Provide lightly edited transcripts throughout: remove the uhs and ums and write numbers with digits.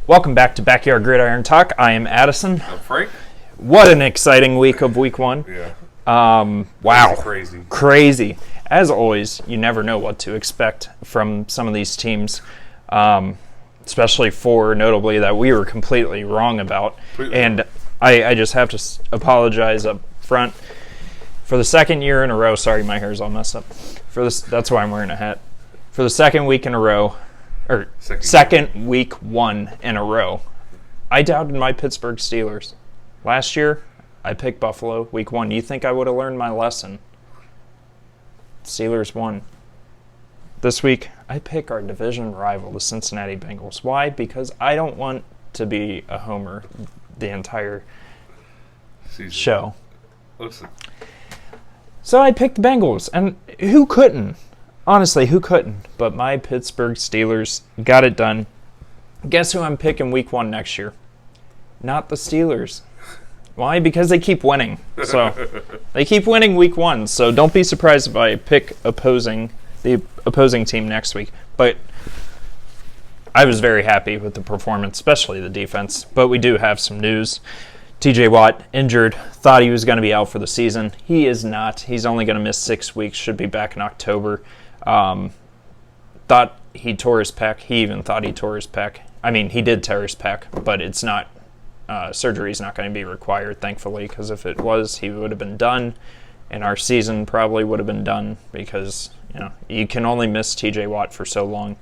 Welcome back to Backyard Gridiron Talk. I am Addison. I'm Frank. What an exciting week of week one. Yeah. Wow. Crazy. As always, you never know what to expect from some of these teams, especially four, notably, that we were completely wrong about. And I just have to apologize up front. For the second year in a row, sorry, my hair's all messed up. That's why I'm wearing a hat. For the second week in a row, or second week one in a row, I doubted my Pittsburgh Steelers. Last year, I picked Buffalo week one. You think I would have learned my lesson? Steelers won. This week, I pick our division rival, the Cincinnati Bengals. Why? Because I don't want to be a homer the entire show. Listen. So I picked the Bengals, and who couldn't? Honestly, who couldn't? But my Pittsburgh Steelers got it done. Guess who I'm picking week one next year? Not the Steelers. Why? Because they keep winning. So they keep winning week one. So don't be surprised if I pick the opposing team next week. But I was very happy with the performance, especially the defense. But we do have some news. TJ Watt injured, thought he was going to be out for the season. He is not. He's only going to miss 6 weeks, should be back in October. Thought he tore his pec. He even thought he tore his pec. I mean, he did tear his pec, but it's not, surgery is not going to be required, thankfully, because if it was, he would have been done, and our season probably would have been done because, you can only miss TJ Watt for so long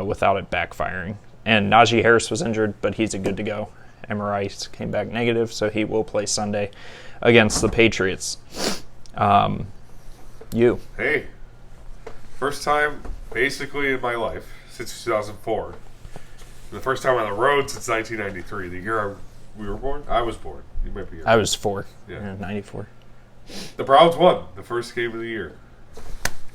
without it backfiring. And Najee Harris was injured, but he's good to go. MRI came back negative, so he will play Sunday against the Patriots. Hey, first time basically in my life since 2004. The first time on the road since 1993. The year we were born? I was born. You might be. I was 4. Yeah. 94. The Browns won the first game of the year.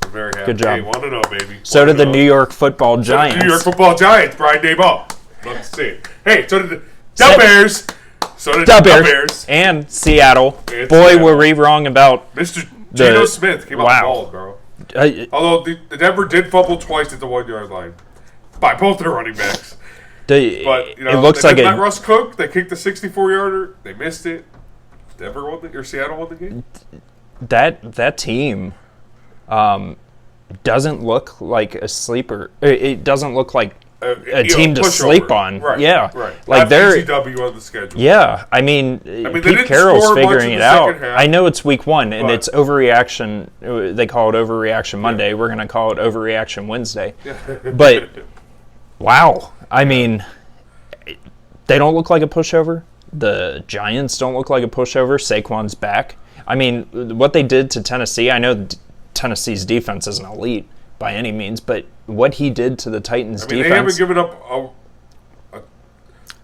We're very happy. Good job. Hey, 1-0, baby. So did the New York Football Giants. New York Football Giants, Brian Daboll. Let's see. Hey, so did the Bears. So did the Bears. And Seattle. And Boy, Seattle. were we wrong about Mr. Geno Smith came out bald, bro. Although the Denver did fumble twice at the 1 yard line by both their running backs. But it looks like let Russ cook. They kicked the 64-yarder. They missed it. Denver won or Seattle won the game. That team doesn't look like a sleeper. It doesn't look like a team to sleep on. Right, yeah, right. Like they're ECW on the schedule. Yeah, I mean Pete Carroll's figuring it out. I know it's week one and it's overreaction. They call it overreaction Monday. Yeah. We're going to call it overreaction Wednesday. But wow, I mean, they don't look like a pushover. The Giants don't look like a pushover. Saquon's back. I mean, what they did to Tennessee. I know Tennessee's defense isn't elite by any means, but what he did to the Titans' defense... They haven't given up...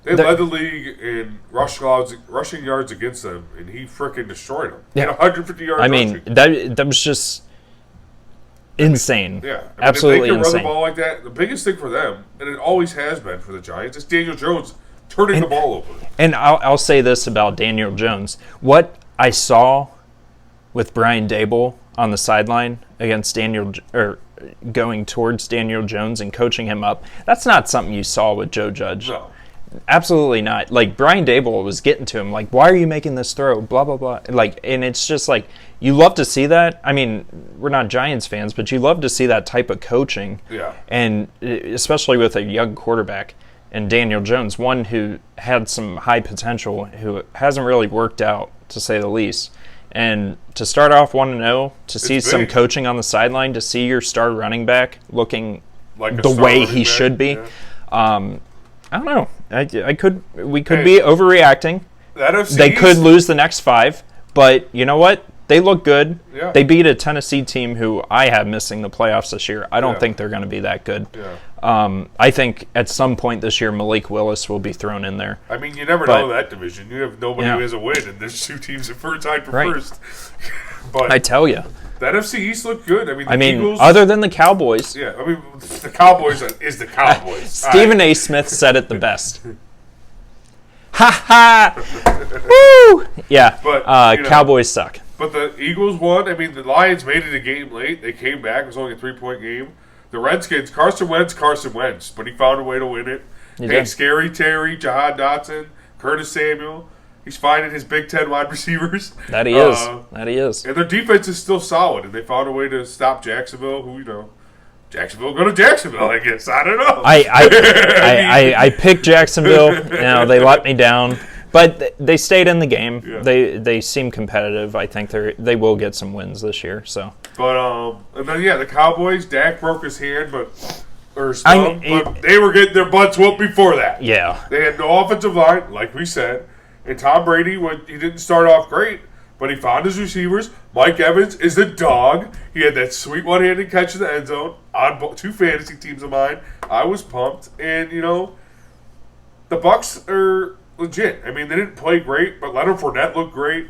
They led the league in rushing yards against them, and he freaking destroyed them. He had 150 yards rushing. That was just insane. Absolutely insane. If they can run the ball like that, the biggest thing for them, and it always has been for the Giants, is Daniel Jones turning the ball over. And I'll say this about Daniel Jones. What I saw with Brian Daboll on the sideline against going towards Daniel Jones and coaching him up, that's not something you saw with Joe Judge. No. Absolutely not. Like, Brian Daboll was getting to him, like, why are you making this throw? Blah, blah, blah. Like, and it's just like, you love to see that. I mean, we're not Giants fans, but you love to see that type of coaching. Yeah. And especially with a young quarterback. And Daniel Jones, one who had some high potential, who hasn't really worked out, to say the least. And to start off 1-0, to see some coaching on the sideline, to see your star running back looking like the way he should be, I don't know. We could be overreacting. They could lose the next 5, but you know what? They look good. Yeah. They beat a Tennessee team who I have missing the playoffs this year. I don't think they're going to be that good. Yeah. I think at some point this year, Malik Willis will be thrown in there. I mean, you never know that division. You have nobody who has a win, and there's 2 teams that are tied for first. But I tell you. The NFC East looked good. I mean, Eagles, other than the Cowboys. Yeah, I mean, the Cowboys is the Cowboys. Stephen A. Smith said it the best. Ha ha! Woo! Yeah, but Cowboys suck. But the Eagles won. I mean, the Lions made it a game late. They came back. It was only a 3-point game. The Redskins, Carson Wentz, but he found a way to win it. He Hey, did. Scary Terry, Jahan Dotson, Curtis Samuel. He's finding his Big Ten wide receivers. That he is. That he is. And their defense is still solid, and they found a way to stop Jacksonville, who, Jacksonville go to Jacksonville, I guess. I don't know. I picked Jacksonville. They let me down. But they stayed in the game. Yeah. They seem competitive. I think they will get some wins this year. So. But and then the Cowboys. Dak broke his hand, but they were getting their butts whooped before that. Yeah. They had no offensive line, like we said, and Tom Brady he didn't start off great, but he found his receivers. Mike Evans is the dog. He had that sweet one-handed catch in the end zone on 2 fantasy teams of mine. I was pumped, and the Bucs are legit. I mean, they didn't play great, but Leonard Fournette looked great,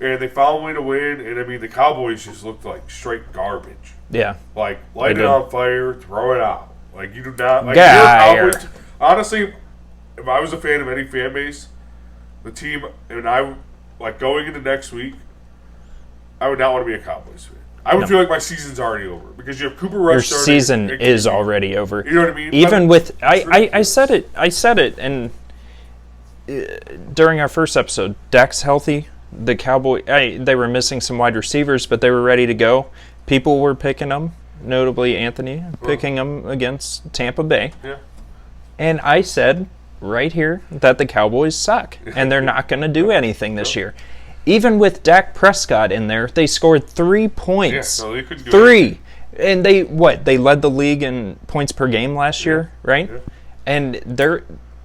and they found a way to win. And, I mean, the Cowboys just looked like straight garbage. Yeah. Like, light it on fire, throw it out. Like, you do not – like, Cowboys. Honestly, if I was a fan of any fan base, the team – and I – like, going into next week, I would not want to be a Cowboys fan. I would feel like my season's already over because you have Cooper Rush Your starting. season is already over. You know what I mean? Even with – I said it, and – during our first episode, Dak's healthy. The they were missing some wide receivers, but they were ready to go. People were picking them, notably Anthony, picking them against Tampa Bay. Yeah. And I said right here that the Cowboys suck, and they're not going to do anything this year. Even with Dak Prescott in there, they scored 3 points. Yeah, no, they couldn't do 3. anything. And they led the league in points per game last year, right? Yeah. And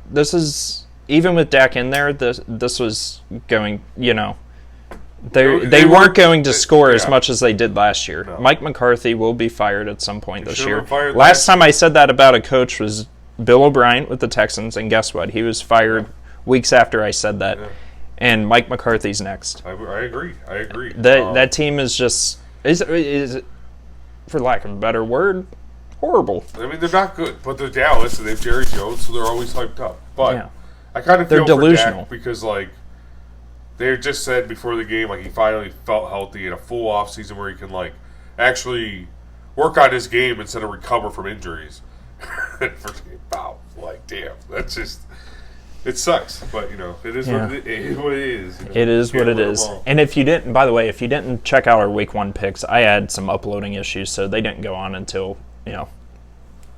this is... Even with Dak in there, this was going, they weren't going to score as much as they did last year. No. Mike McCarthy will be fired at some point this year. Last time I said that about a coach was Bill O'Brien with the Texans, and guess what? He was fired weeks after I said that. Yeah. And Mike McCarthy's next. I agree. That team is just is for lack of a better word, horrible. I mean, they're not good, but they're Dallas and they have Jerry Jones, so they're always hyped up. But yeah. I kind of feel they're delusional for Dak because, they just said before the game, he finally felt healthy in a full off season where he can, actually work on his game instead of recover from injuries. First game, wow, damn, that's just, it sucks. But, it is what it is. It is what it is. And if you didn't check out our Week 1 picks, I had some uploading issues, so they didn't go on until,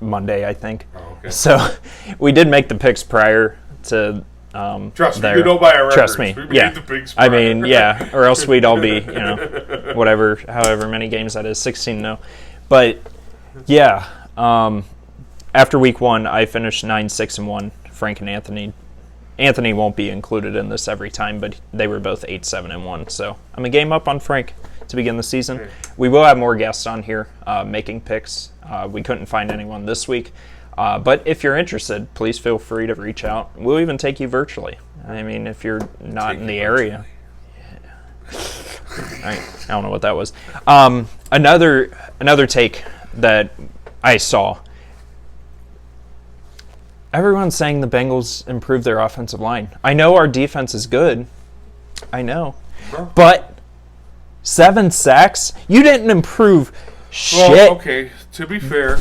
Monday, I think. Oh, okay. So we did make the picks prior to trust me, you know by our records. Trust me, we made the picks I mean, or else we'd all be, however many games that is, 16-0. But yeah, after Week 1, I finished 9-6-1. Frank and Anthony. Anthony won't be included in this every time, but they were both 8-7-1. So I'm a game up on Frank to begin the season. Okay. We will have more guests on here making picks. We couldn't find anyone this week. But if you're interested, please feel free to reach out. We'll even take you virtually. I mean, if you're not in the area. Yeah. I don't know what that was. Another take that I saw. Everyone's saying the Bengals improved their offensive line. I know our defense is good. I know. But 7 sacks? You didn't improve shit. Well, okay, to be fair,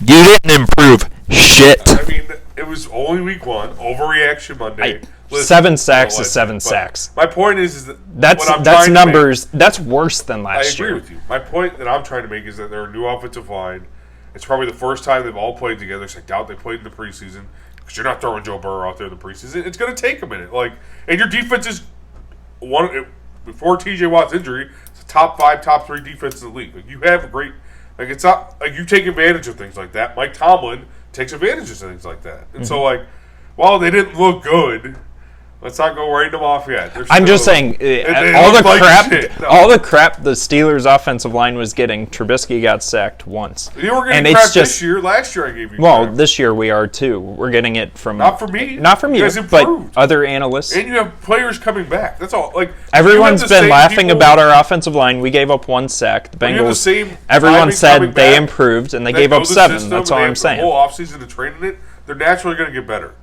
you didn't improve shit. I mean, it was only Week 1, overreaction Monday. 7 sacks is 7 sacks. My point is that that's numbers. That's worse than last year. I agree with you. My point that I'm trying to make is that they're a new offensive line. It's probably the first time they've all played together. So I doubt they played in the preseason because you're not throwing Joe Burrow out there in the preseason. It's going to take a minute. And your defense is before TJ Watt's injury, it's a top 5, top 3 defense in the league. You have a great. It's not you take advantage of things like that. Mike Tomlin takes advantage of things like that. And so, while they didn't look good, let's not go writing them off yet. I'm just saying, all the crap the Steelers' offensive line was getting, Trubisky got sacked once. You were getting crap this year. Last year I gave you crap. This year we are too. We're getting it from... Not from me. Not from you, but other analysts. And you have players coming back. That's all. Everyone's been laughing about our offensive line. We gave up 1 sack. The Bengals, everyone said they improved, and they gave up 7. That's all I'm saying. The whole offseason to train in it, they're naturally going to get better.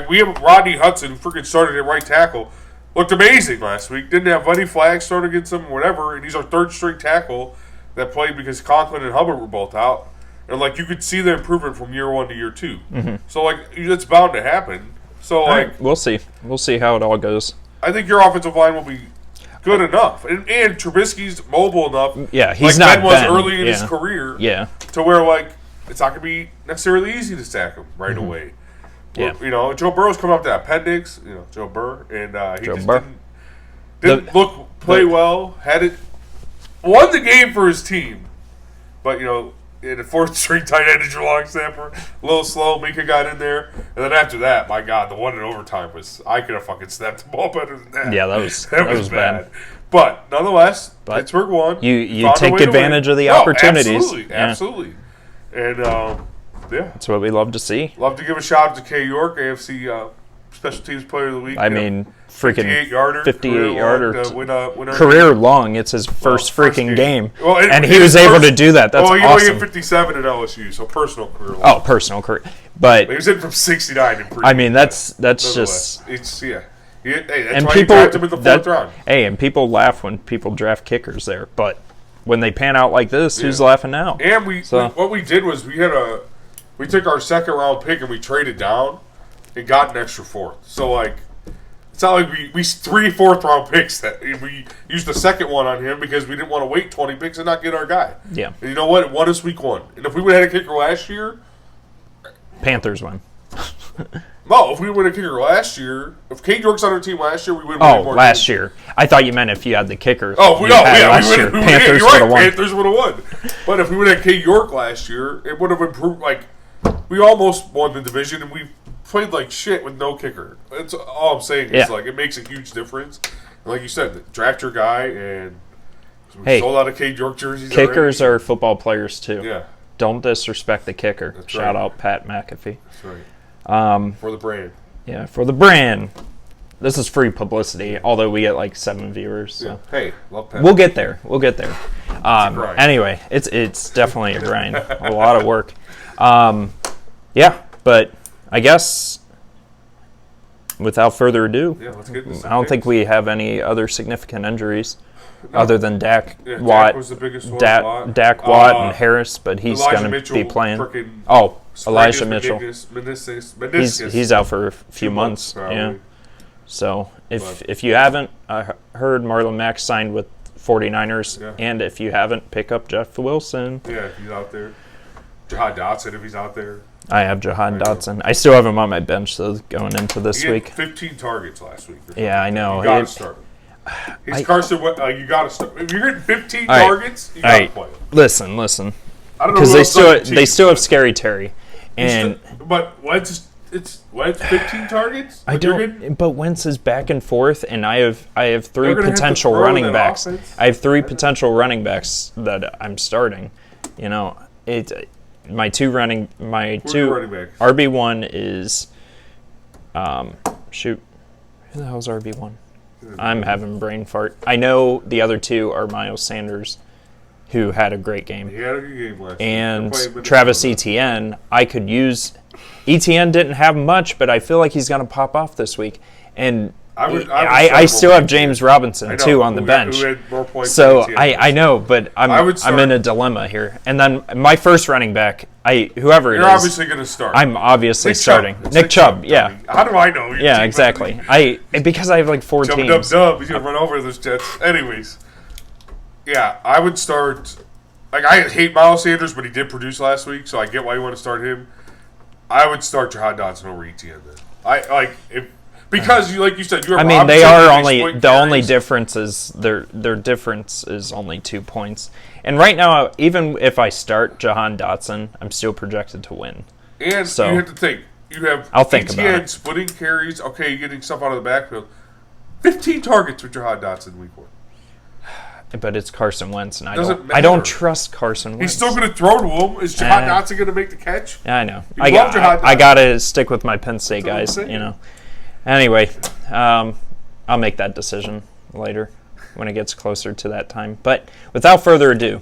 We have Rodney Hudson, who freaking started at right tackle, looked amazing last week. Didn't have Buddy Flagg start against him, whatever, and he's our 3rd string tackle that played because Conklin and Hubbard were both out. and like you could see the improvement from year 1 to year 2. Mm-hmm. So like it's bound to happen. So All like right, we'll see. We'll see how it all goes. I think your offensive line will be good enough, and Trubisky's mobile enough. Yeah, he's like not Ben was Ben. early in Yeah. his career. Yeah. To where like it's not gonna be necessarily easy to sack him right away. Yeah. You know, Joe Burrow's coming off that appendix. You know, Joe Burr, and he Joe just Burr. didn't play well. Won the game for his team, but you know, in the 4th string tight end is your long snapper, a little slow. Mika got in there, and then after that, my God, the one in overtime was I could have fucking snapped the ball better than that. Yeah, that was bad. But nonetheless, Pittsburgh won. You Found a take way to advantage win. of the No, opportunities. Absolutely. And yeah, That's what we love to see. love to give a shout out to K York, AFC Special Teams Player of the Week. I mean, freaking 58-yarder, 58-yarder, winner. career long. It's his first freaking game, Well, and he was able to do that. That's he only awesome. hit 57 at LSU, so personal career. Oh, personal career, but He was in from 69 in pre. I mean that's Nonetheless, just it's Hey, that's and why people you draft him in the 4th round. Hey, and people laugh when people draft kickers there, but when they pan out like this, who's Yeah. laughing now? And So- what we did was we took our 2nd round pick and we traded down and got an extra 4th. So like it's not like we 3 4th round picks that we used the 2nd one on him because we didn't want to wait 20 picks and not get our guy. Yeah, And you know what? It won us week 1. And if we would have had a kicker last year, Panthers win. no, if we would have a kicker last year, if Kate York's on our team last year, we would have Oh, last year. I thought you meant if you had the kicker. Oh, you no, had yeah, last we year. would Panthers you're would right, have won. Panthers would have won. But if we would have had Kate York last year, it would have improved. Like, we almost won the division, and we played like shit with no kicker. That's all I'm saying. Is Yeah. like it makes a huge difference. And like you said, draft your guy, and we Hey, sold out of Kate York jerseys. Kickers already. are football players too. Yeah, Don't disrespect the kicker. That's Shout right. out Pat McAfee. that's right. Um, For the brand. yeah, for the brand. This is free publicity, although we get like 7 viewers. So. Yeah. Hey, love Pat. We'll get there. We'll get there. grind. Anyway, it's definitely a grind. A lot of work. Yeah, but I guess without further ado, Yeah, let's get into I don't think picks. we have any other significant injuries other than Dak Yeah, Watt. Dak was the biggest one. Dak Watt and Harris, but he's Elijah going to Mitchell be playing. frickin' Oh, sprained Elijah his Mitchell. meniscus. He's out for a few months. probably. Yeah. So But- if you haven't heard, Marlon Mack signed with 49ers, Yeah. and if you haven't, pick up Jeff Wilson. Yeah, if he's out there. Jahad Dotson, if he's out there. I have Jahan I know. Dotson. I still have him on my bench, though, going into this He had week. 15 targets last week. Yeah, I know. You got to It- start him. He's Carson. You got to start. If you're getting 15 All right. targets, you All got to right. play him. Listen, I don't know because who they else on your still team, still have but Scary Terry, and but Wentz, it's 15 targets. I Like, you're getting- don't. But Wentz is back and forth, and I have 3 They're gonna have to potential throw running that backs. offense. I have 3 potential running backs that I'm starting. You know, my two Who's your running back? RB1 is shoot, who the hell's RB1? I'm having brain fart. I know the other 2 are Miles Sanders, who had a great game, He had a good game last and week. They're playing Travis Minnesota. Etienne. I could use. Etienne didn't have much, but I feel like he's going to pop off this week. And I still have James Robinson I know, too on the who bench. had more points So than Etienne. I know, but I'm start- in a dilemma here. And then my first running back, whoever it You're is, obviously going to start. I'm obviously Nick Chubb. starting. It's Nick Chubb, yeah. dummy. How do I know? Your Yeah, team exactly. doesn't- Because I have like 4 Dub, teams. He's going to run over those Jets. Anyways. Yeah, I would start. Like, I hate Miles Sanders, but he did produce last week, so I get why you want to start him. I would start Jahan Dotson over Etienne then. Because you said, you have I mean, Robinson, they are they only split the only carries. difference is their difference is only 2 points. And right now, even if I start Jahan Dotson, I'm still projected to win. And So- you have to think. You have I'll think about Etienne it. splitting carries. Okay, you're getting stuff out of the backfield. 15 targets with Jahan Dotson week 1. But it's Carson Wentz, and Doesn't I don't matter. trust Carson Wentz. He's still going to throw to him. Is Jahan Eh. Dotson going to make the catch? Yeah, I know. You I love Jahan Dotson. gotta stick with my Penn State That's what I'm guys. saying. You know. Anyway, I'll make that decision later when it gets closer to that time. But without further ado,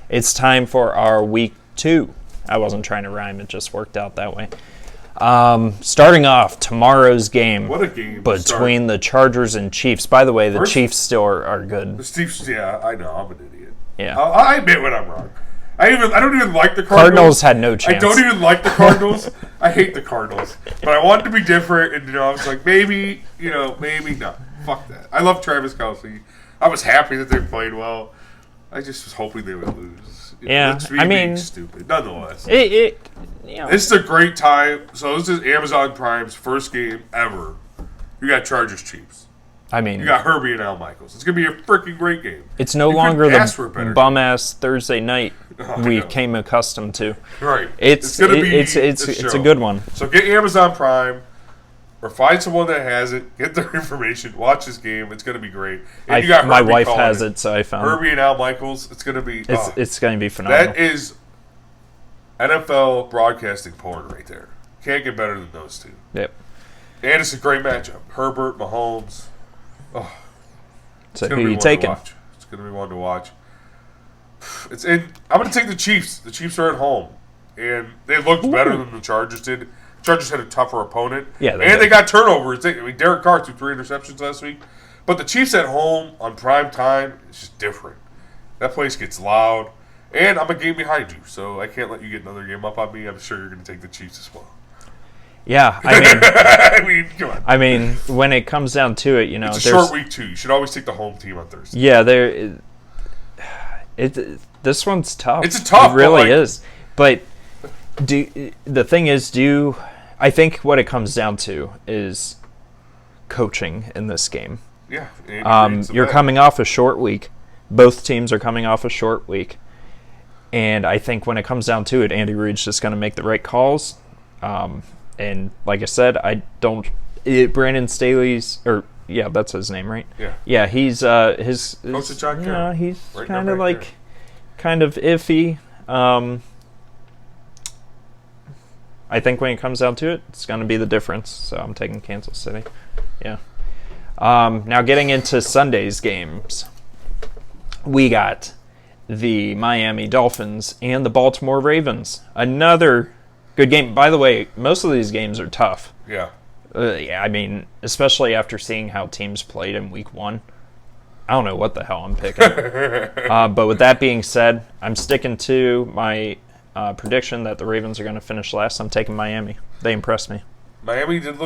it's time for our week 2. I wasn't trying to rhyme; it just worked out that way. Starting off tomorrow's game What a game. between the Chargers and Chiefs. By the way, the First- Chiefs still are good. Steve, yeah, I know. I'm an idiot. Yeah. I admit when I'm wrong. I don't even like the Cardinals had no chance. I don't even like the Cardinals. I hate the Cardinals. But I wanted to be different, and I was like, maybe no. Fuck that. I love Travis Kelce. I was happy that they played well. I just was hoping they would lose. Yeah, That's me being stupid. Nonetheless, this is a great time. So this is Amazon Prime's first game ever. You got Chargers Chiefs. You got Herbie and Al Michaels. It's gonna be a freaking great game. It's no longer the bum ass Thursday night we came accustomed to. Right. It's a good one. So get Amazon Prime. Or find someone that has it, get their information, watch this game. It's going to be great. And you got my wife has it, so I found Herbie and Al Michaels. It's going to be it's going to be phenomenal. That is NFL broadcasting porn right there. Can't get better than those two. Yep. And it's a great matchup. Herbert, Mahomes. Oh, so who you taking? It's going to be one to watch. I'm going to take the Chiefs. The Chiefs are at home, and they looked better than the Chargers did. Chargers had a tougher opponent. Yeah, they got turnovers. Derek Carr threw 3 interceptions last week. But the Chiefs at home on prime time, it's just different. That place gets loud. And I'm a game behind you, so I can't let you get another game up on me. I'm sure you're going to take the Chiefs as well. Yeah, come on. I mean, when it comes down to it, it's a short week too. You should always take the home team on Thursday. Yeah, this one's tough. It's tough. It really is. But the thing is, I think what it comes down to is coaching in this game. Yeah. You're coming off a short week. Both teams are coming off a short week. And I think when it comes down to it, Andy Reid's just going to make the right calls. And like I said, Brandon Staley's, that's his name, right? Yeah. Yeah, he's his Coach of John Carroll. He's kind of iffy. I think when it comes down to it, it's going to be the difference. So I'm taking Kansas City. Yeah. Now getting into Sunday's games, we got the Miami Dolphins and the Baltimore Ravens. Another good game. By the way, most of these games are tough. Yeah. I mean, especially after seeing how teams played in Week 1. I don't know what the hell I'm picking. But with that being said, I'm sticking to my prediction that the Ravens are going to finish last. I'm taking Miami. They impressed me. Miami did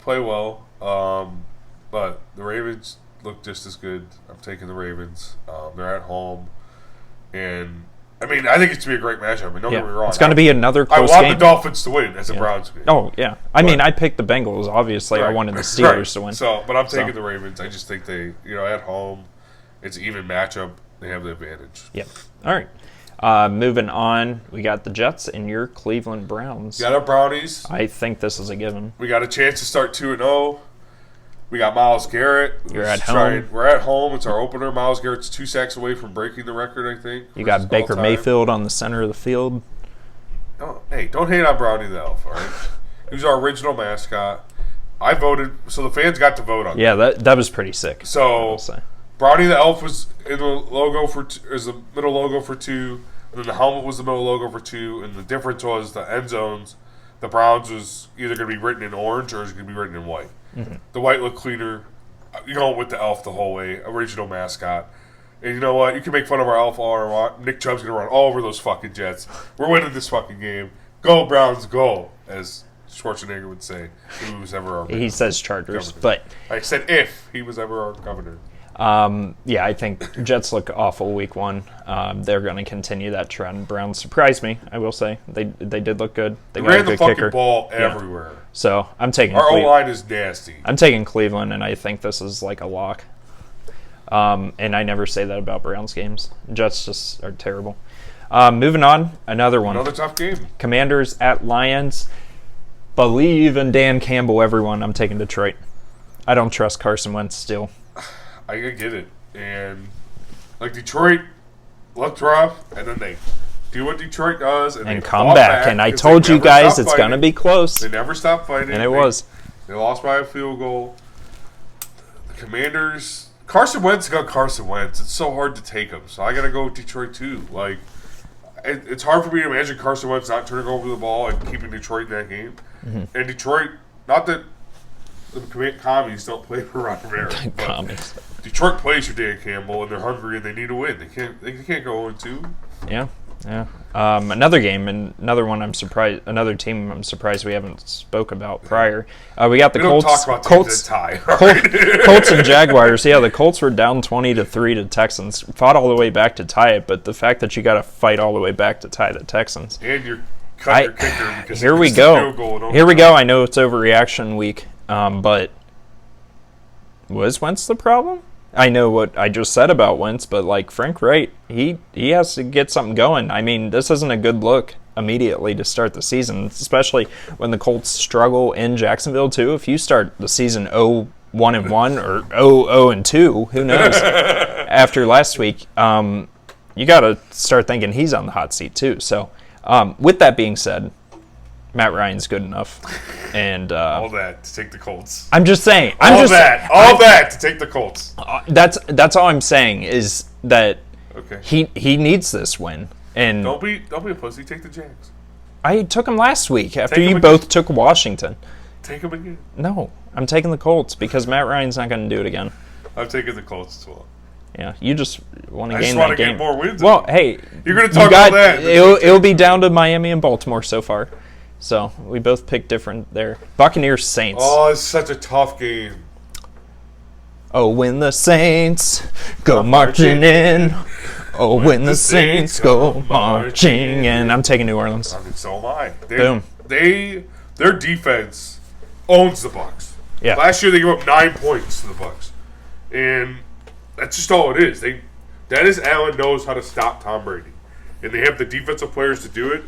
play well, but the Ravens look just as good. I'm taking the Ravens. They're at home, and I think it's going to be a great matchup. Don't get me wrong. It's going to be another close game. I want the Dolphins to win as a Browns game. Oh yeah, I picked the Bengals. Obviously, I wanted the Steelers to win. But I'm taking the Ravens. I just think they, at home, it's an even matchup. They have the advantage. Yep. All right. Moving on, we got the Jets and your Cleveland Browns. We got our Brownies. I think this is a given. We got a chance to start 2-0. We got Myles Garrett. You're at home. We're at home. It's our opener. Myles Garrett's 2 sacks away from breaking the record, I think. You got Baker Mayfield on the center of the field. Don't hate on Brownie the Elf, all right? He was our original mascot. I voted, so the fans got to vote on that. That was pretty sick. So Brownie the Elf was in the logo is the middle logo for 2, and then the helmet was the middle logo for 2, and the difference was the end zones. The Browns was either going to be written in orange or it was going to be written in white. Mm-hmm. The white looked cleaner. With the elf the whole way, original mascot. And you know what? You can make fun of our elf all you want. Nick Chubb's going to run all over those fucking Jets. We're winning this fucking game. Go Browns, go, as Schwarzenegger would say. Who's ever our He says Chargers, governor. But I said if he was ever our governor. I think Jets look awful week 1. They're going to continue that trend. Browns surprised me, I will say. They did look good. They got ran a good the fucking kicker. Ball everywhere. So I'm taking our O-line is nasty. I'm taking Cleveland, and I think this is like a lock. And I never say that about Browns games. Jets just are terrible. Moving on, another one. Another tough game. Commanders at Lions. Believe in Dan Campbell, everyone. I'm taking Detroit. I don't trust Carson Wentz still. I get it. And Detroit looked rough, and then they do what Detroit does, and they come back. And I told you guys it's going to be close. They never stopped fighting. And it was. They lost by a field goal. The Commanders, Carson Wentz got Carson Wentz. It's so hard to take him. So I got to go with Detroit too. It's hard for me to imagine Carson Wentz not turning over the ball and keeping Detroit in that game. Mm-hmm. And Detroit, not that the commies don't play for Ron Rivera. Commies. Detroit plays for Dan Campbell, and they're hungry and they need to win. They can't go 0-2. Yeah, Yeah. Another game and another one I'm surprised. Another team I'm surprised we haven't spoke about prior. We got the We don't Colts. talk about teams that tie. Colts and Jaguars. Yeah, the Colts were down 20-3 to Texans. Fought all the way back to tie it, but the fact that you got to fight all the way back to tie the Texans. And you're cutting your kicker because Here we it's a field go. goal. Here we go. I know it's overreaction week, but was Wentz the problem? I know what I just said about Wentz, but like Frank Wright, he has to get something going. I mean, this isn't a good look immediately to start the season, especially when the Colts struggle in Jacksonville too. If you start the season 0-1-1 or 0-0-2, who knows? After last week, you got to start thinking he's on the hot seat too. So, with that being said, Matt Ryan's good enough, and all that to take the Colts. I'm just saying. All that to take the Colts. That's all I'm saying is that Okay. he needs this win, and Don't be a pussy. Take the Jags. I took him last week after Take you him both took Washington. Take them again. No, I'm taking the Colts because Matt Ryan's not going to do it again. I'm taking the Colts as well. Yeah, you just want to I gain just that want to game. get more wins. Well, hey, You're going to talk about that. It'll be down to Miami and Baltimore so far. So we both picked different there. Buccaneers Saints. Oh, it's such a tough game. Oh, when the Saints go marching in. Oh, when the Saints go marching in. I'm taking New Orleans. I mean, so am I. Boom. Their defense owns the Bucs. Yeah. Last year they gave up 9 points to the Bucs, and that's just all it is. Dennis Allen knows how to stop Tom Brady, and they have the defensive players to do it.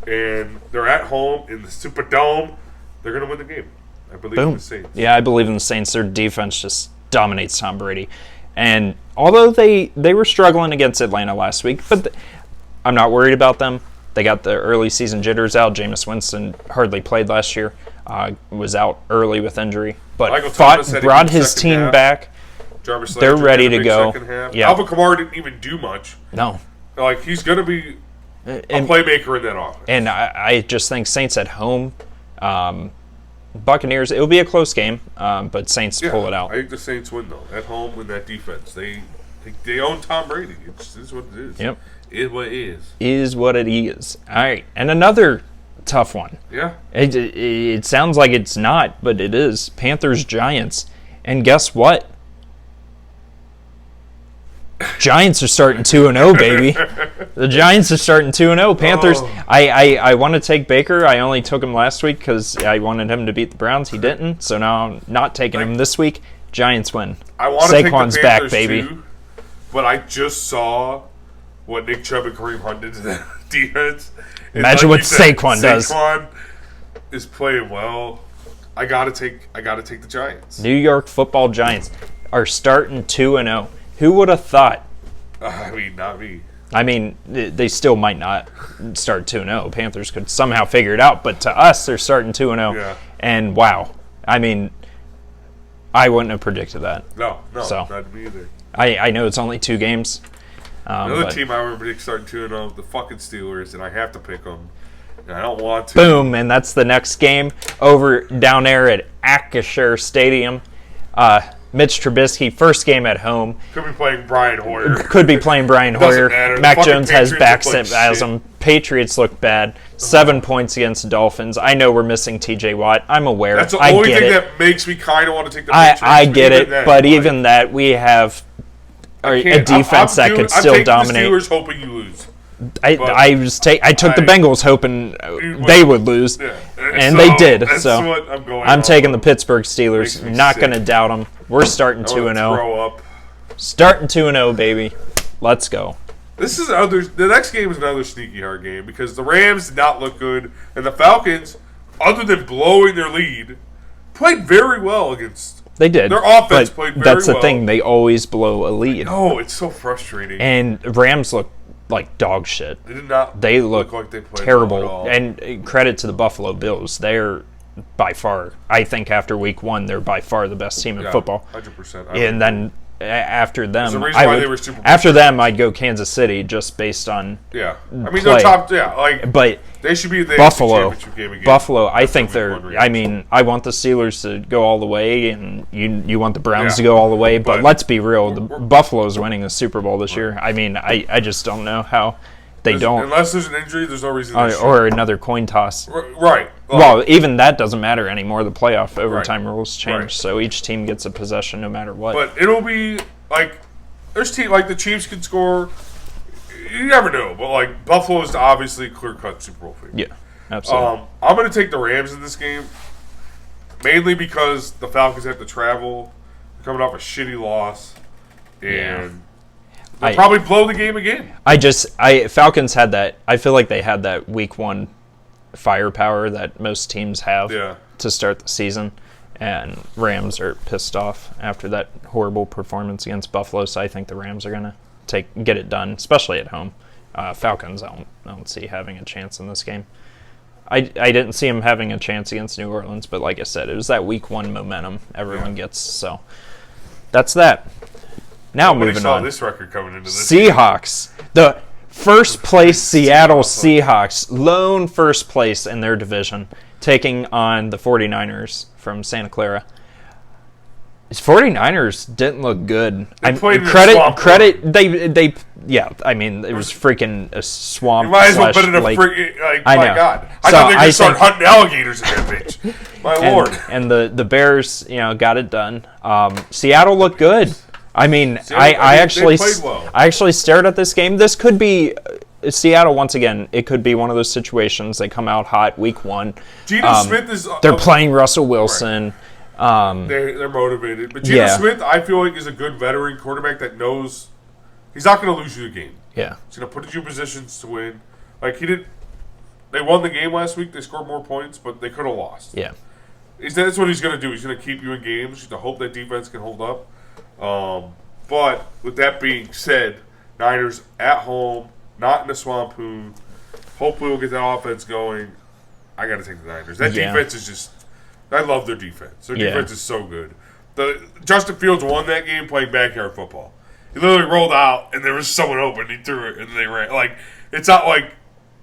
And they're at home in the Superdome. They're going to win the game. I believe in Boom. the Saints. Yeah, I believe in the Saints. Their defense just dominates Tom Brady. And although they were struggling against Atlanta last week, but I'm not worried about them. They got the early season jitters out. Jameis Winston hardly played last year. Was out early with injury. But Michael Thomas had a brought good his second team half. back. Jarvis They're Landry ready had a to big go. second half. Yeah. Alvin Kamara didn't even do much. No. Like, he's going to be a And, playmaker in that offense. and I just think Saints at home. Buccaneers, it'll be a close game, but Saints pull it out. I think the Saints win, though. At home with that defense. They own Tom Brady. It's what it is. Yep. It is what it is. Is what it is. All right. And another tough one. Yeah. It sounds like it's not, but it is. Panthers, Giants. And guess what? Giants are starting 2-0, baby. The Giants are starting 2-0. Panthers, Oh. I want to take Baker. I only took him last week because I wanted him to beat the Browns. He didn't, so now I'm not taking him this week. Giants win. I want to take the Saquon's Panthers back, baby. too, but I just saw what Nick Chubb and Kareem Hunt did to that defense. And Imagine what you said, Saquon does. Saquon is playing well. I gotta take the Giants. New York Football Giants are starting 2-0. Who would have thought? I mean, not me. I mean, they still might not start 2-0. Panthers could somehow figure it out, but to us, they're starting 2-0. Yeah. And wow, I mean, I wouldn't have predicted that. No, So. not me either. I know it's only 2 games. Another but team I would predict starting 2-0, the fucking Steelers, and I have to pick them. And I don't want to. Boom, and that's the next game over down there at Acrisure Stadium. Mitch Trubisky, first game at home. Could be playing Brian Hoyer. Could be playing Brian Doesn't Hoyer. matter. The Mac fucking Jones has Patriots look like backspasm. Patriots look bad. 7 points against the Dolphins. I know we're missing TJ Watt. I'm aware. That's the I only get thing it. that makes me kind of want to take the Patriots. I get it, then, but like, even that, we have a can't- defense that could still I'm dominate. taking the Steelers hoping you lose. I took the Bengals hoping they would lose, Yeah. and So, they did. That's So what I'm going I'm on. taking the Pittsburgh Steelers. Makes me Not sick. going to doubt them. We're starting I wanna 2-0. throw up. Starting 2-0, baby. Let's go. The next game is another sneaky hard game because the Rams did not look good, and the Falcons, other than blowing their lead, played very well against. They did. Their offense but played very that's the well. thing. They always blow a lead. Oh, it's so frustrating. And Rams look like dog shit. They did not. They look like they played terrible. well at all. And credit to the Buffalo Bills. They're by far, I think after week 1, they're by far the best team in football. 100%. And then after them, There's a reason why they were Super Bowl after them, I'd go Kansas City just based on. Yeah, I mean play. they're top. Yeah, like But they should be the Buffalo, championship game again. Buffalo, I think week they're. one race. I mean, I want the Steelers to go all the way, and you want the Browns Yeah. to go all the way. But But let's be real, the Buffalo's winning the Super Bowl this year. I mean, I just don't know how they don't. Unless there's an injury, there's no reason they should. Or another coin toss. Right. Well, even that doesn't matter anymore. The playoff overtime Right. rules change, Right. so each team gets a possession no matter what. But it'll be like there's team like the Chiefs can score. You never know, but like Buffalo is obviously clear-cut Super Bowl favorite. Yeah, absolutely. I'm going to take the Rams in this game, mainly because the Falcons have to travel, they're coming off a shitty loss, and they'll probably blow the game again. Falcons had that. I feel like they had that week 1 firepower that most teams have to start the season, and Rams are pissed off after that horrible performance against Buffalo. So I think the Rams are gonna get it done, especially at home. Falcons, I don't see having a chance in this game. I didn't see them having a chance against New Orleans, but like I said, it was that week 1 momentum everyone gets. So that's that. Now moving on. This record coming into this Seahawks, the first place Seattle Seahawks, lone first place in their division, taking on the 49ers from Santa Clara. These 49ers didn't look good. They played in a swamp. They I mean, it was freaking a swamp. You might as well put it in a lake. freaking, like, I my know. God. I So thought they were going I to start think- hunting alligators in that bitch. My Lord. And the Bears, got it done. Seattle looked good. I mean, They I actually played well. I actually stared at this game. This could be Seattle once again. It could be one of those situations. They come out hot week 1. Geno Smith is... They're playing Russell Wilson. They're motivated. But Geno Smith, I feel like, is a good veteran quarterback that knows he's not going to lose you the game. Yeah. He's going to put you in positions to win. Like, he did... They won the game last week. They scored more points, but they could have lost. Yeah. That's what he's going to do. He's going to keep you in games to hope that defense can hold up. But with that being said, Niners at home, not in the swamp poon. Hopefully we'll get that offense going. I got to take the Niners. That defense is just... I love their defense. Their defense is so good. Justin Fields won that game playing backyard football. He literally rolled out, and there was someone open. He threw it, and they ran. Like, it's not like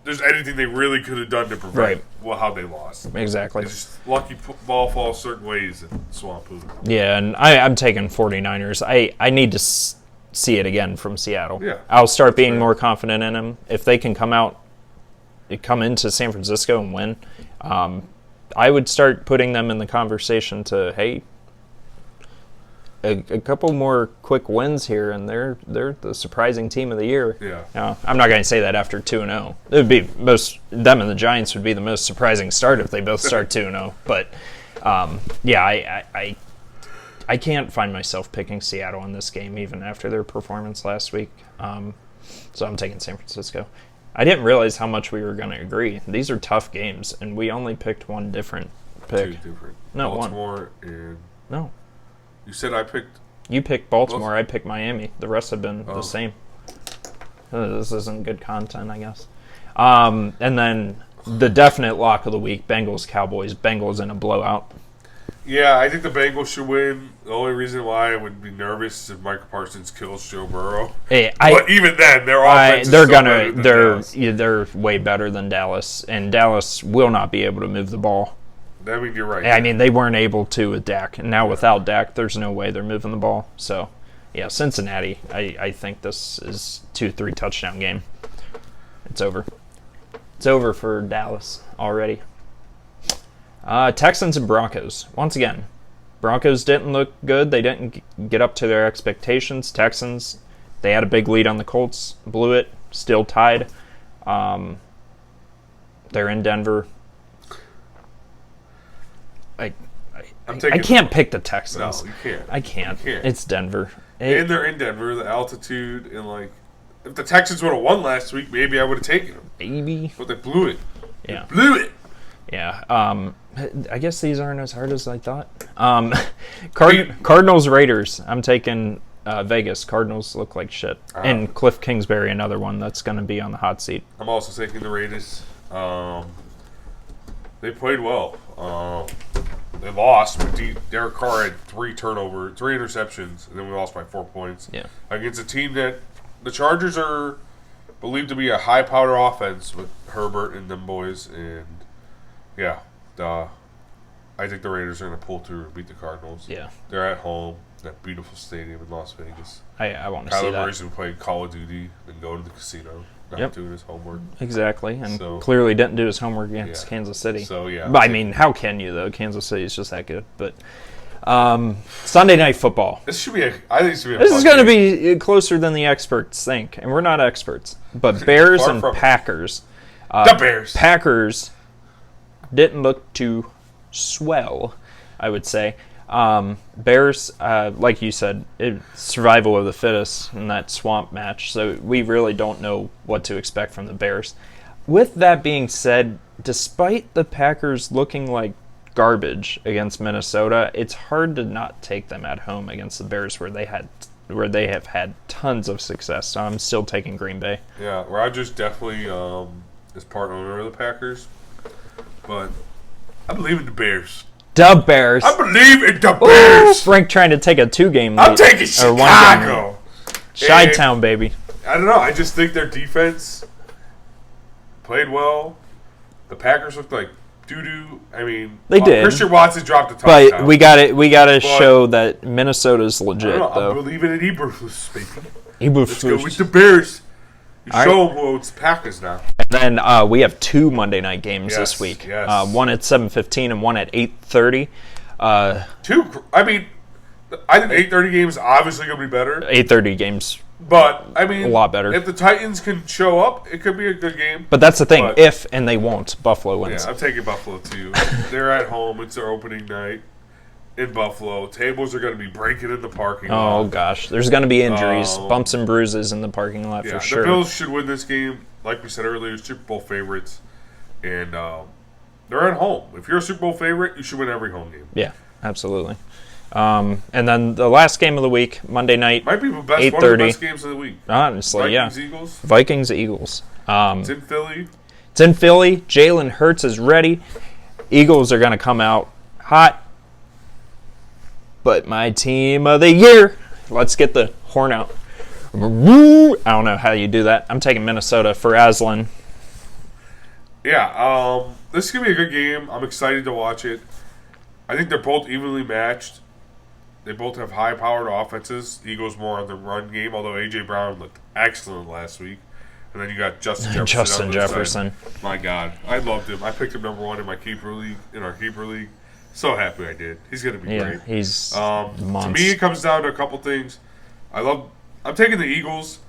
there's anything they really could have done to prevent how they lost. Exactly. It's just lucky ball falls certain ways in Swamp Pool. Yeah, and I'm taking 49ers. I need to see it again from Seattle. Yeah. I'll start being more confident in them. If they can come into San Francisco and win, I would start putting them in the conversation to, hey, a couple more quick wins here, and they're the surprising team of the year. Yeah. I'm not going to say that after 2-0. It would be them and the Giants would be the most surprising start if they both start 2-0. But I can't find myself picking Seattle in this game even after their performance last week. So I'm taking San Francisco. I didn't realize how much we were going to agree. These are tough games, and we only picked one different pick. 2 different. No, Baltimore and... No. You said I picked... You picked Baltimore, I picked Miami. The rest have been the same. This isn't good content, I guess. And then the definite lock of the week, Bengals-Cowboys. Bengals in a blowout. Yeah, I think the Bengals should win. The only reason why I would be nervous is if Micah Parsons kills Joe Burrow. Hey, but even then, their offense is better than Dallas. They're way better than Dallas, and Dallas will not be able to move the ball. I mean, you're right. I mean, they weren't able to with Dak, and now without Dak, there's no way they're moving the ball. So, yeah, Cincinnati, I think this is 2-3 touchdown game. It's over. It's over for Dallas already. Texans and Broncos. Once again, Broncos didn't look good. They didn't get up to their expectations. Texans, they had a big lead on the Colts, blew it, still tied. They're in Denver. I can't pick the Texans. No, you can't. I can't. You can't. It's Denver. And they're in Denver, the altitude, and like, if the Texans would have won last week, maybe I would have taken them. Maybe. But they blew it. Yeah. They blew it. Yeah. I guess these aren't as hard as I thought. Cardinals, Raiders. I'm taking Vegas. Cardinals look like shit. And Cliff Kingsbury, another one that's going to be on the hot seat. I'm also taking the Raiders. They played well. They lost, but Derek Carr had 3 interceptions, and then we lost by 4 points. Yeah. Against a team that the Chargers are believed to be a high-powered offense with Herbert and them boys, and yeah, I think the Raiders are going to pull through and beat the Cardinals. Yeah. They're at home, that beautiful stadium in Las Vegas. I want to see Kyler that. Murray's been playing Call of Duty and go to the casino. not doing his homework. Exactly, and So- clearly didn't do his homework against Yeah. Kansas City. So, yeah. But I mean, how can you though? Kansas City is just that good. But Sunday Night Football. I think this should be a This fun is going to game. be closer than the experts think, and we're not experts. But Bears Far and from it. Packers. The Bears. Packers didn't look too swell, I would say. Bears, like you said, survival of the fittest in that swamp match, so we really don't know what to expect from the Bears. With that being said, despite the Packers looking like garbage against Minnesota, it's hard to not take them at home against the Bears where they have had tons of success. So I'm still taking Green Bay. Yeah, Rodgers definitely is part owner of the Packers, but I believe in the Bears. The Bears. I believe in the Ooh, Bears. Frank trying to take a 2-game lead. I'm taking or 1-game lead. Chicago. Chi-Town, baby. I don't know. I just think their defense played well. The Packers looked like doo-doo. I mean, They did. Christian Watson dropped a touchdown. But we got to show that Minnesota's I legit, don't know. I'm though. believing in Eberflus, baby. Ebu Let's go with the Bears. You All show them who it's Packers now. Then we have 2 Monday night games this Yes, week. yes. One at 7:15 and one at 8:30. I mean, I think 8:30 games obviously going to be better. 8:30 games. But, I mean, A lot better. If the Titans can show up, it could be a good game. But that's the thing. But- If and they won't, Buffalo wins. Yeah, I'm taking Buffalo too. They're at home. It's their opening night in Buffalo. Tables are going to be breaking in the parking Oh lot. gosh, there's going to be injuries, Oh. bumps and bruises in the parking lot Yeah, for sure. the Bills should win this game. Like we said earlier, Super Bowl favorites. And they're at home. If you're a Super Bowl favorite, you should win every home game. Yeah, absolutely. And then the last game of the week, Monday night, Might be the best, one of the 8:30. best games of the week. honestly, Vikings, yeah. Eagles. Vikings, Eagles. It's in Philly. It's in Philly. Jalen Hurts is ready. Eagles are going to come out hot. But my team of the year, let's get the horn out. I don't know how you do that. I'm taking Minnesota for Aslan. Yeah, this is going to be a good game. I'm excited to watch it. I think they're both evenly matched. They both have high-powered offenses. Eagles more on the run game, although A.J. Brown looked excellent last week. And then you got Justin Jefferson. Justin on the other side. Jefferson. My God, I loved him. I picked him number 1 in my keeper league. So happy I did. He's going to be Yeah, great. he's To monster. me, it comes down to a couple things. I'm taking the Eagles.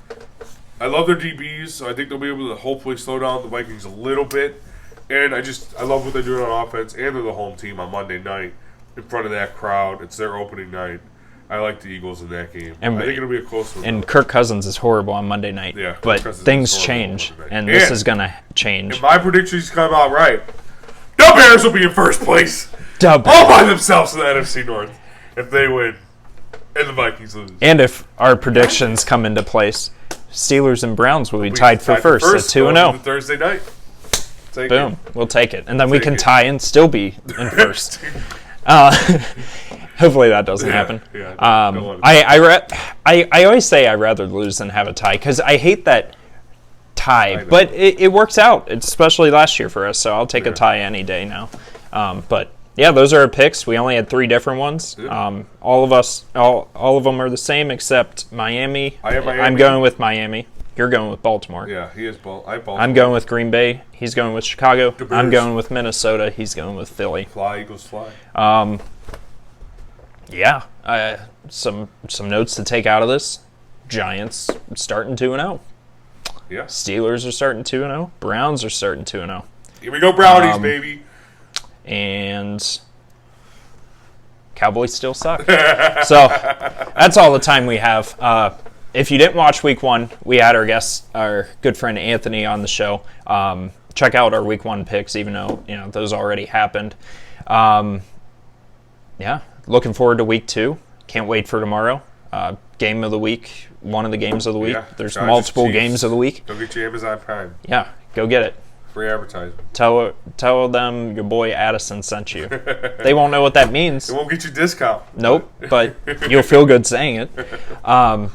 I love their DBs, so I think they'll be able to hopefully slow down the Vikings a little bit. And I love what they're doing on offense, and they're the home team on Monday night in front of that crowd. It's their opening night. I like the Eagles in that game. And- I think it'll be a close one. And Kirk Cousins is horrible on Monday night. Yeah, Kirk but Cousins things is horrible on change, Monday night. and this And- is going to change. If my predictions come out right, the Bears will be in first place Dub. all by themselves in the NFC North if they win and the Vikings lose. And if our predictions come into place, Steelers and Browns will be tied for first at 2-0. Thursday night. Take Boom. it. We'll take it. And then we Take can it. tie and still be in first. Hopefully that doesn't happen. Yeah, don't want it. I always say I'd rather lose than have a tie because I hate that tie. know. But it works out, especially last year for us. So I'll take a tie any day now. But yeah, those are our picks. We only had 3 different ones. Yeah. All of them are the same except Miami. I have Miami. I'm going with Miami. You're going with Baltimore. Yeah, he is Baltimore. I'm going with Green Bay. He's going with Chicago. The I'm Bears. going with Minnesota. He's going with Philly. Fly, Eagles, fly. Yeah, some notes to take out of this. Giants starting 2-0. Yeah. Steelers are starting 2-0. Browns are starting 2-0. Here we go, Brownies, baby. And Cowboys still suck. So that's all the time we have. If you didn't watch Week 1, we had our good friend Anthony on the show. Check out our Week 1 picks, even though those already happened. Yeah, looking forward to Week 2. Can't wait for tomorrow. Game of the week, one of the games of the week. Yeah, There's Giants, multiple Chiefs. games of the week. Go get your Amazon Prime. Yeah, go get it. Free advertisement. Tell them your boy Addison sent you. They won't know what that means. It won't get you a discount. Nope, but you'll feel good saying it.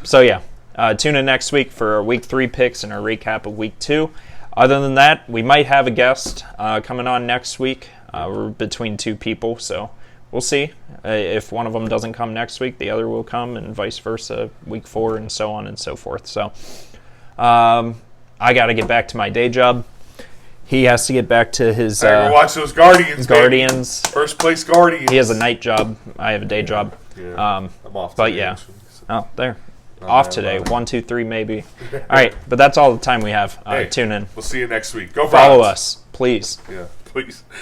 So yeah, tune in next week for our Week 3 picks and our recap of Week 2. Other than that, we might have a guest coming on next week. We're between 2 people, so we'll see. If one of them doesn't come next week, the other will come, and vice versa, Week 4, and so on and so forth. So, I got to get back to my day job. He has to get back to his Hey, we'll watch those Guardians. Baby. Guardians. First place Guardians. He has a night job. I have a day job. Yeah, I'm off. But today, yeah. actually, so. Oh, there. Not Off mad today. about it. 1, 2, 3, maybe. All right, but that's all the time we have. Hey, Tune in. We'll see you next week. Go Follow Browns. us, please. Yeah, please.